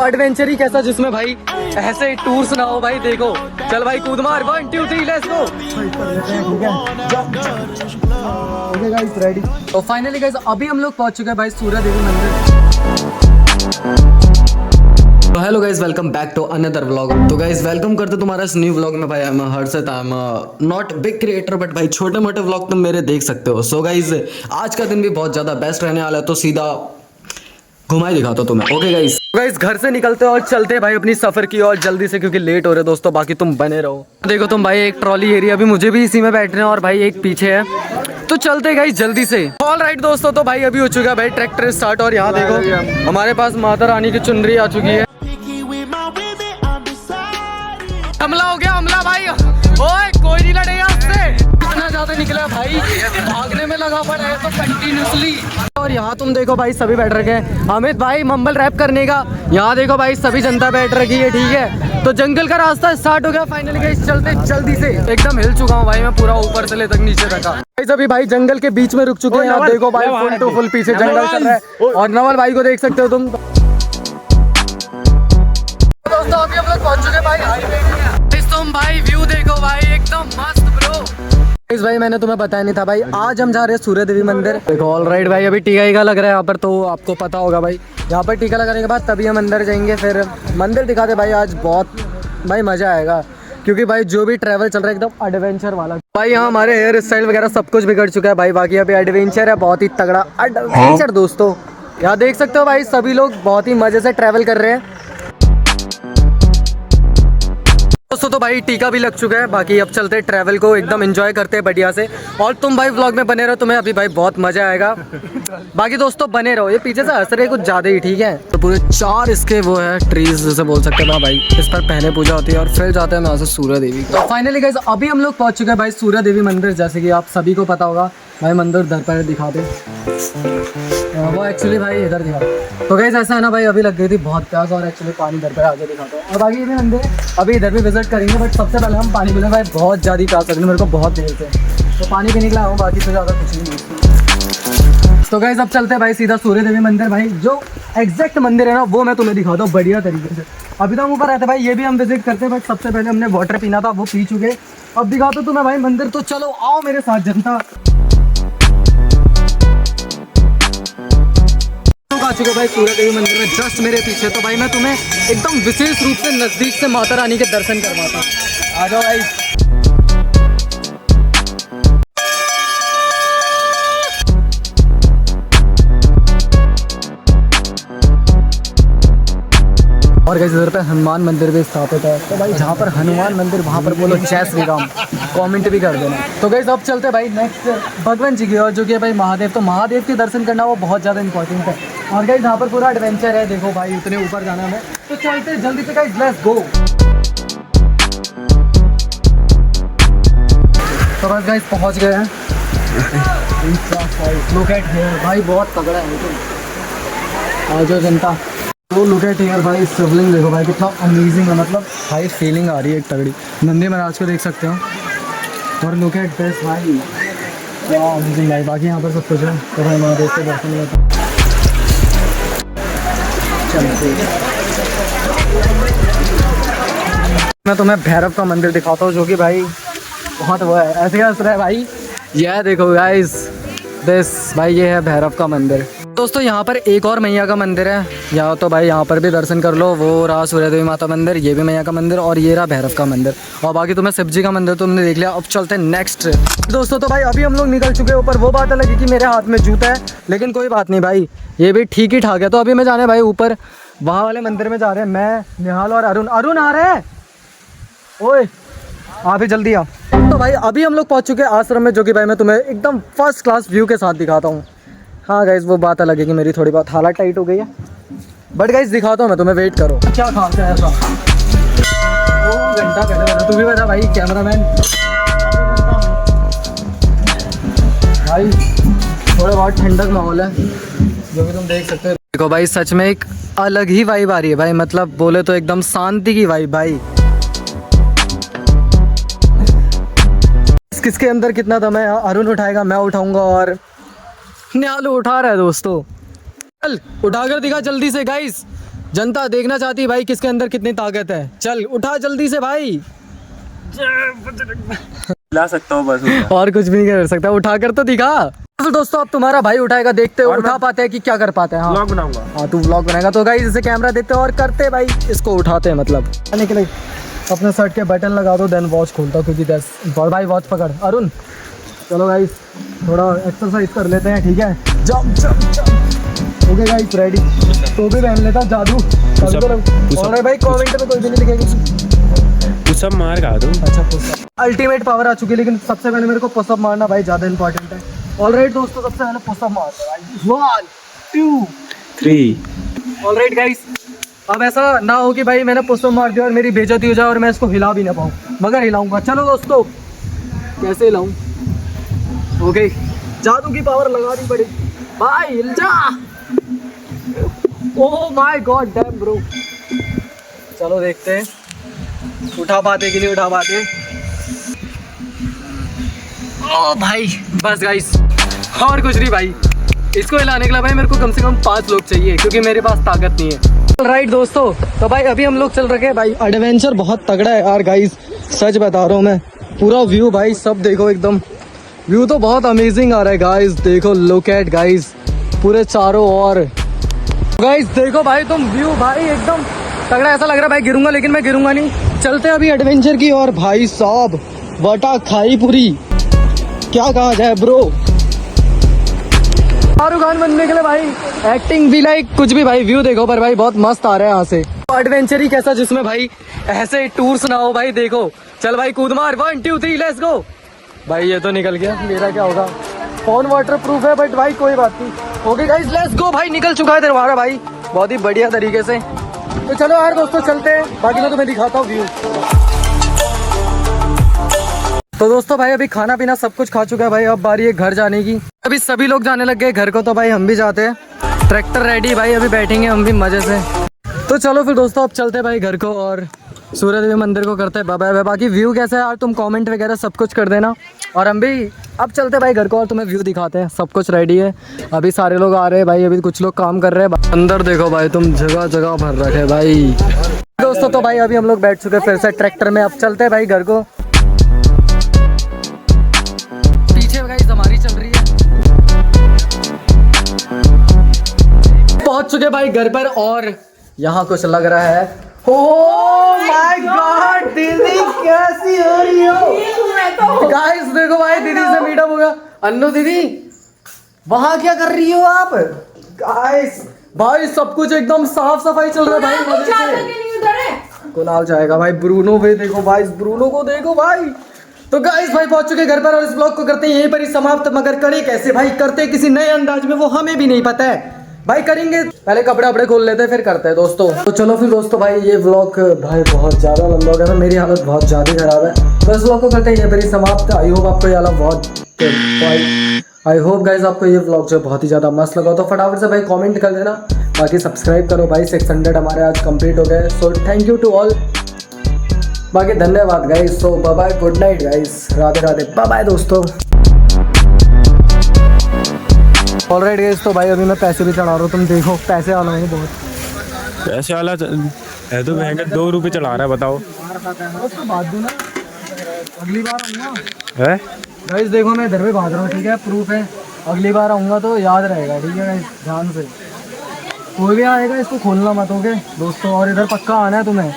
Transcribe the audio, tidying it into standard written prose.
Adventure ही कैसा जिसमें भाई ऐसे टूर्स ना हो भाई। देखो चल भाई कूद मार 1 2 3 let's go. Okay guys ready. तो फाइनली गाइस अभी हम लोग पहुंच चुके हैं भाई सूर्य देवी मंदिर। तो hello guys welcome back to another vlog. तो गाइस वेलकम करते तुम्हारा इस न्यू व्लॉग में भाई। I am Harshit. I am not big creator but भाई छोटे मोटे व्लॉग तुम मेरे देख सकते हो। सो गाइस आज का दिन भी बहुत ज्यादा बेस्ट रहने वाला है, तो सीधा घुमाई दिखाता हूं तुम्हें। ओके गाइस घर से निकलते और चलते भाई अपनी सफर की और जल्दी से, क्योंकि लेट हो रहे दोस्तों। बाकी तुम बने रहो। देखो तुम भाई एक ट्रॉली एरिया भी मुझे भी इसी में बैठने हैं और भाई एक पीछे है, तो चलते गाइस जल्दी से। ऑल राइट दोस्तों, तो भाई अभी हो चुका है भाई ट्रैक्टर स्टार्ट और यहाँ देखो हमारे पास माता रानी की चुनरी आ चुकी है। हमला हो गया हमला भाई। ओए कोई नहीं लड़ेगा उससे। इतना ज्यादा निकला भाई, भागने में लगा पड़ा है तो कंटिन्यूसली। और यहाँ तुम देखो भाई सभी बैठ रखे हैं। अमित भाई मम्बल रैप करने का। यहाँ देखो भाई सभी जनता बैठ रखी है, ठीक है। तो जंगल का रास्ता स्टार्ट हो गया फाइनली गाइस। चलते जल्दी से। एकदम हिल चुका हूँ भाई मैं पूरा, ऊपर से ले तक नीचे तक। गाइस अभी भाई जंगल के बीच में रुक चुके हैं। आप देखो भाई फुल टू फुल पीछे जंगल चल रहा है और नवल भाई को देख सकते हो तुम। दोस्तों अभी हम लोग पहुंच चुके भाई हाईवे। तुम भाई व्यू देखो भाई एकदम मस्त ब्रो। इस भाई मैंने तुम्हें बताया नहीं था भाई, आज हम जा रहे हैं सूर्य देवी मंदिर। देखो ऑल राइट भाई अभी टीका ईका लग रहा है यहाँ पर, तो आपको पता होगा भाई यहाँ पर टीका लगाने के बाद तभी हम अंदर जाएंगे। फिर मंदिर दिखाते भाई, आज बहुत भाई मजा आएगा, क्योंकि भाई जो भी ट्रैवल चल रहा है एकदम एडवेंचर वाला। भाई यहाँ हमारे हेयर स्टाइल वगैरह सब कुछ बिगड़ चुका है भाई। बाकी अभी एडवेंचर है, बहुत ही तगड़ा एडवेंचर दोस्तों। यहाँ देख सकते हो भाई सभी लोग बहुत ही मजे से ट्रैवल कर रहे हैं दोस्तों। तो भाई टीका भी लग चुका है। बाकी अब चलते ट्रैवल को एकदम एंजॉय करते हैं बढ़िया से। और तुम भाई व्लॉग में बने रहो, तुम्हें अभी भाई बहुत मजा आएगा। बाकी दोस्तों बने रहो। ये पीछे से हंस रहे कुछ ज्यादा ही, ठीक है। तो पूरे 4 इसके वो है ट्रीज जैसे बोल सकते हैं भाई। इस पर पहले पूजा होती है और फिर जाते हैं वहाँ से सूर्य देवी। तो फाइनली गाइस अभी हम लोग पहुंच चुके हैं भाई सूर्य देवी मंदिर। जैसे कि आप सभी को पता होगा भाई, मंदिर दर पर दिखा दे वो एक्चुअली भाई इधर दिखा। तो गाइस ऐसा है ना भाई, अभी लग गई थी बहुत प्यास और एक्चुअली पानी दर पर आगे दिखाता हूँ। और बाकी ये भी मंदिर अभी इधर भी विजिट करेंगे, बट सबसे पहले हम पानी पीने भाई बहुत ज़्यादा प्यास लग रही है मेरे को बहुत देर से, तो पानी पीने के लिए आऊँ। बाकी तो ज़्यादा कुछ नहीं। तो गाइस अब चलते हैं भाई सीधा सूर्य देवी मंदिर। भाई जो एग्जैक्ट मंदिर है ना वो मैं तुम्हें दिखाता हूँ बढ़िया तरीके से। अभी तो हम ऊपर रहते भाई, ये भी हम विजिट करते हैं, बट सबसे पहले हमने वाटर पीना था वो पी चुके। अब दिखाता हूँ तुम्हें भाई मंदिर, तो चलो आओ मेरे साथ जनता। आ चुके भाई सूर्य देवी मंदिर में जस्ट मेरे पीछे। तो भाई मैं तुम्हें एकदम विशेष रूप से नजदीक से माता रानी के दर्शन करवाता हूँ। आ जाओ भाई। और गाइस इधर पे हनुमान मंदिर भी स्थापित है। तो भाई जहाँ पर हनुमान मंदिर वहाँ पर बोलो जय श्री राम, कमेंट भी कर देना। तो गाइस अब चलते भाई नेक्स्ट भगवान जी की और जो कि भाई महादेव। तो महादेव के दर्शन करना वो बहुत ज़्यादा इंपॉर्टेंट है। और गाइस यहाँ पर पूरा एडवेंचर है। देखो भाई इतने ऊपर जाना है, तो चलते जल्दी से गाइस लेट्स गो। तो बस गाइस पहुँच गए हैं। लुक एट हियर भाई बहुत तगड़ा है। आ जाओ जनता। तो लुक एट हियर भाई, शिवलिंग देखो भाई कितना अमेजिंग है, मतलब भाई फीलिंग आ रही है एक तगड़ी। नंदी महाराज को देख सकते हो और लुक एट दिस भाई क्या अमेजिंग भाई। बाकी यहाँ पर सब कुछ है। तो भाई महादेव के दर्शन लेते हैं। मैं तुम्हें भैरव का मंदिर दिखाता हूँ, जो कि भाई बहुत वो है। ऐसे हंस रहा है भाई, यह देखो गाइस दिस भाई, ये है भैरव का मंदिर। दोस्तों यहाँ पर एक और मैया का मंदिर है, या तो भाई यहाँ पर भी दर्शन कर लो। वो रहा सूर्य देवी माता मंदिर, ये भी मैया का मंदिर, और ये रहा भैरव का मंदिर। और बाकी तुम्हें शिव जी का मंदिर तुमने देख लिया। अब चलते हैं नेक्स्ट दोस्तों। तो भाई अभी हम लोग निकल चुके हैं ऊपर। वो बात अलग है कि मेरे हाथ में जूता है, लेकिन कोई बात नहीं भाई, ये भी ठीक ही ठाक है। तो अभी मैं जाने भाई ऊपर वहाँ वाले मंदिर में जा रहे हैं। मैं, निहाल और अरुण आ रहे हैं। ओए आप ही जल्दी आ। तो भाई अभी हम लोग पहुँच चुके हैं आश्रम में, जो कि भाई मैं तुम्हें एकदम फर्स्ट क्लास व्यू के साथ दिखाता हूँ। हाँ गाइस वो बात अलग है कि मेरी थोड़ी बहुत हालत टाइट हो गई है, बट गाइस दिखाता हूँ मैं तुम्हें, वेट करो। क्या खास है ऐसा? 2 घंटा पहले बता, तू भी बता भाई कैमरामैन। भाई थोड़ा बहुत ठंडक माहौल है, जो कि तुम देख सकते हो। देखो भाई सच में एक अलग ही वाइब आ रही है भाई, मतलब बोले तो एकदम शांति की वाइब भाई। किसके अंदर कितना दम है? अरुण उठाएगा, मैं उठाऊंगा और निहाल उठा रहा है दोस्तों। चल उठाकर दिखा जल्दी से गाइस। जनता देखना चाहती है भाई किसके अंदर कितनी ताकत है। चल उठा जल्दी से भाई। ला सकता हूँ बस। और कुछ भी नहीं कर सकता, उठा कर तो दिखा। तो दोस्तों अब तुम्हारा भाई उठाएगा, देखते हो उठा पाते हैं कि क्या कर पाते हैं। हाँ व्लॉग बनाऊंगा। हाँ तू व्लॉग बनाएगा तो गाइस इसे कैमरा देते और करते भाई इसको उठाते हैं। मतलब आने के लिए अपने शर्ट के बटन लगा दो, देन वॉच खोलता हूँ क्योंकि भाई वॉच पकड़ अरुण। चलो गाइस थोड़ा एक्सरसाइज कर लेते हैं, ठीक है। Jump jump jump. Okay guys ready. तो भी पहन लेता जादू। और भाई कमेंट में कोई भी नहीं लिखेगा। पुशअप मार खा दो। अच्छा पुशअप अल्टीमेट पावर आ चुकी है, लेकिन सबसे पहले मेरे को पुशअप मारना भाई ज़्यादा इंपॉर्टेंट है। ऑलराइट दोस्तों सबसे पहले पुशअप मारते हैं भाई। 1 2 3। ऑलराइट गाइस अब ऐसा ना हो कि भाई मैंने पुशअप मार दिया और मेरी बेइज्जती हो जाए और मैं इसको हिला भी ना पाऊँ, मगर हिलाऊंगा। चलो दोस्तों कैसे हिलाऊं। ओके जादू की पावर लगा दी पड़ी भाई, हिल जा। Oh my god damn bro. चलो देखते हैं उठा पाते कि नहीं उठा पाते। ओ भाई बस गाइस और कुछ नहीं भाई। इसको हिलाने के लिए भाई मेरे को कम से कम 5 लोग चाहिए क्योंकि मेरे पास ताकत नहीं है। राइट दोस्तों तो भाई अभी हम लोग चल रखे हैं भाई। एडवेंचर बहुत तगड़ा है यार गाइस, सच बता रहा हूँ मैं। पूरा व्यू भाई सब देखो, एकदम व्यू तो बहुत अमेजिंग आ रहा है गाइस। देखो लुक एट गाइस पूरे चारों ओर। गाइस देखो भाई तुम व्यू भाई एकदम तगड़ा। ऐसा लग रहा है भाई गिरूंगा, लेकिन मैं गिरूंगा नहीं। चलते हैं अभी एडवेंचर की और। भाई साहब वटा खाई पूरी, क्या कहा जाए ब्रो। शाहरुख खान बनने के लिए भाई एक्टिंग भी लाइक कुछ भी भाई। व्यू देखो पर भाई बहुत मस्त आ रहा है यहाँ से। एडवेंचर ही कैसा जिसमें भाई ऐसे टूर्स ना हो भाई। देखो चल भाई कूद मार 1 2 3 लेट्स गो। भाई ये तो निकल गया, मेरा क्या होगा। फोन वाटर प्रूफ है बट भाई कोई बात नहीं। Okay guys let's go. भाई निकल चुका है तुम्हारा भाई बहुत ही बढ़िया तरीके से। तो चलो यार दोस्तों चलते हैं, बाकी मैं तुम्हें दिखाता हूँ व्यू। तो दोस्तों भाई अभी खाना पीना सब कुछ खा चुका है भाई। अब बारी है घर जाने की। अभी सभी लोग जाने लग गए घर को, तो भाई हम भी जाते हैं। ट्रैक्टर रेडी भाई, अभी बैठेंगे हम भी मजे से। तो चलो फिर दोस्तों अब चलते हैं भाई घर को और सूर्य देवी मंदिर को करते हैं बाय बाय। बाकी व्यू कैसा है यार तुम कमेंट वगैरह सब कुछ कर देना। और हम भी अब चलते हैं भाई घर को और तुम्हें व्यू दिखाते हैं। सब कुछ रेडी है, अभी सारे लोग आ रहे हैं भाई। अभी कुछ लोग काम कर रहे हैं अंदर। देखो भाई तुम जगह जगह भर रखे भाई। दोस्तों तो भाई अभी हम लोग बैठ चुके हैं फिर से ट्रैक्टर में। अब चलते हैं भाई घर को। पीछे गाइस हमारी चल रही है। पहुंच चुके भाई घर पर और यहाँ कुछ लग रहा है। ओह माय गॉड दीदी कैसी हो रही हो। गाइस देखो भाई दीदी से मीटअप होगा। अन्नू दीदी वहाँ क्या कर रही हो आप। गाइस भाई सब कुछ एकदम साफ सफाई चल रहा है भाई मजे से। कुणाल जाएगा भाई। ब्रूनो भाई देखो भाई, ब्रूनो को देखो भाई। तो गाइस भाई पहुंच चुके घर पर और इस ब्लॉग को करते हैं यहीं पर ही समाप्त। मगर करें कैसे भाई, करते किसी नए अंदाज में वो हमें भी नहीं पता है भाई। करेंगे पहले कपड़े वपड़े खोल लेते हैं फिर करते हैं दोस्तों। तो चलो फिर दोस्तों भाई ये व्लॉग भाई बहुत ज़्यादा लंबा हो गया, मेरी हालत बहुत ज़्यादा खराब है। तो इस व्लॉग को करते हैं यहीं पर ही समाप्त। आई होप आपको ये वाला बहुत आई होप गाइस आपको ये व्लॉग जो बहुत ही ज़्यादा मस्त लगा। तो फटाफट से भाई कमेंट कर देना, बाकी सब्सक्राइब करो भाई। 600 हमारे आज कंप्लीट हो गए। So thank you to all, बाकी धन्यवाद guys. So bye bye, good night guys, Radhe Radhe, bye bye दोस्तों। ऑलराइट गाइस तो भाई अभी मैं पैसे भी चढ़ा रहा हूँ। तुम देखो पैसे वाला है बहुत। पैसे वाला है तो महंगा 2 रुपये चढ़ा रहा है बताओ। उसको बात दो ना, अगली बार आऊँगा है गाइस। देखो मैं इधर पे बांध रहा हूँ, ठीक है, प्रूफ है। अगली बार आऊँगा तो याद रहेगा, ठीक है गाइस, ध्यान से। कोई भी आएगा इसको खोलना मत, ओके दोस्तों। और इधर पक्का आना है तुम्हें।